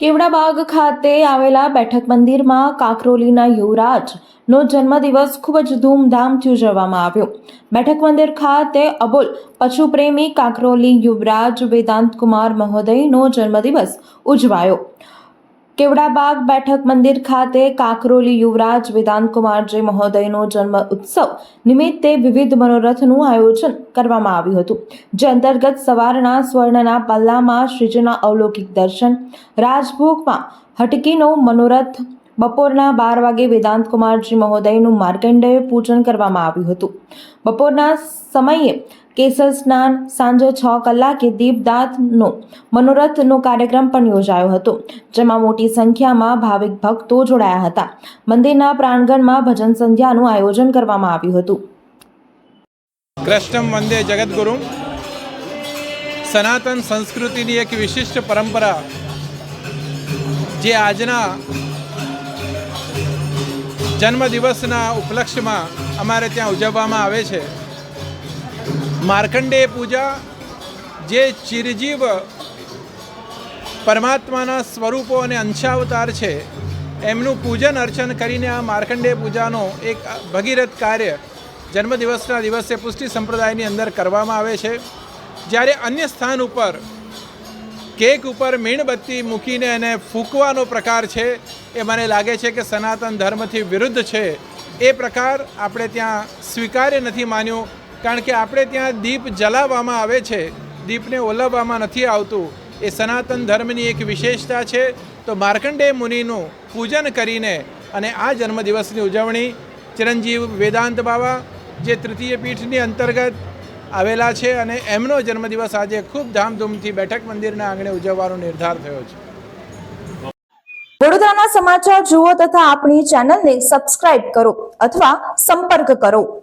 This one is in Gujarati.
કેવડાબાગ ખાતે આવેલા બેઠક મંદિરમાં કાકરોલીના યુવરાજનો જન્મદિવસ ખૂબ જ ધૂમધામથી ઉજવવામાં આવ્યો। બેઠક મંદિર ખાતે અબોલ પશુ પ્રેમી કાકરોલી યુવરાજ વેદાંત કુમાર મહોદયનો જન્મદિવસ ઉજવાયો। કેવડાબાગ બેઠક મંદિર ખાતે કાકરોલી યુવરાજ વેદાંત કુમારજી મહોદયનો જન્મ ઉત્સવ નિમિત્તે વિવિધ મનોરથનું આયોજન કરવામાં આવ્યું હતું, જે અંતર્ગત સવારના સ્વર્ણના પલ્લામાં શ્રીજીના અવલૌકિક દર્શન, રાજભોગમાં હટકીનો મનોરથ, બપોરના 12 વાગે વેદાંત કુમારજી મહોદયનું માર્કંડેય પૂજન કરવામાં આવ્યું હતું। બપોરના સમયે કેસર સ્નાન, સાંજે 6 કલાકે દીપદાનનો મનોરથનો કાર્યક્રમ પણ યોજાયો હતો, જેમાં મોટી સંખ્યામાં ભાવિક ભક્તો જોડાયા હતા। મંદિરના પ્રાંગણમાં ભજન સંધ્યાનું આયોજન કરવામાં આવ્યું હતું। કૃષ્ણમ વંદે જગદગુરુ। સનાતન સંસ્કૃતિની એક વિશિષ્ટ પરંપરા જે આજના જન્મદિવસના ઉપલક્ષ્યમાં અમારે ત્યાં ઉજવવામાં આવે છે। માર્કંડેય પૂજા, જે ચિરજીવ પરમાત્માના સ્વરૂપો અને અંશાવતાર છે, એમનું પૂજન અર્ચન કરીને આ માર્કંડેય પૂજાનો એક ભગીરથ કાર્ય જન્મદિવસના દિવસે પુષ્ટિ સંપ્રદાયની અંદર કરવામાં આવે છે। જ્યારે અન્ય સ્થાન ઉપર કેક ઉપર મીણબત્તી મૂકીને એને ફૂંકવાનો પ્રકાર છે, એ મને લાગે છે કે સનાતન ધર્મથી વિરુદ્ધ છે। એ પ્રકાર આપણે ત્યાં સ્વીકાર્ય નથી માન્યો, કારણ કે આપણે ત્યાં દીપ જલાવવામાં આવે છે, દીપને ઓલવવામાં નથી આવતું। એ સનાતન ધર્મની એક વિશેષતા છે। તો માર્કંડેય મુનિનું પૂજન કરીને અને આ જન્મદિવસની ઉજવણી ચિરંજીવ વેદાંત બાવા, જે તૃતીય પીઠની અંતર્ગત આવેલા છે, અને એમનો જન્મદિવસ આજે ખૂબ ધામધૂમથી બેઠક મંદિરના આંગણે ઉજવવાનો નિર્ધાર થયો છે। વડોદરાના સમાચાર જુઓ તથા આપણી ચેનલને સબસ્ક્રાઇબ કરો અથવા સંપર્ક કરો।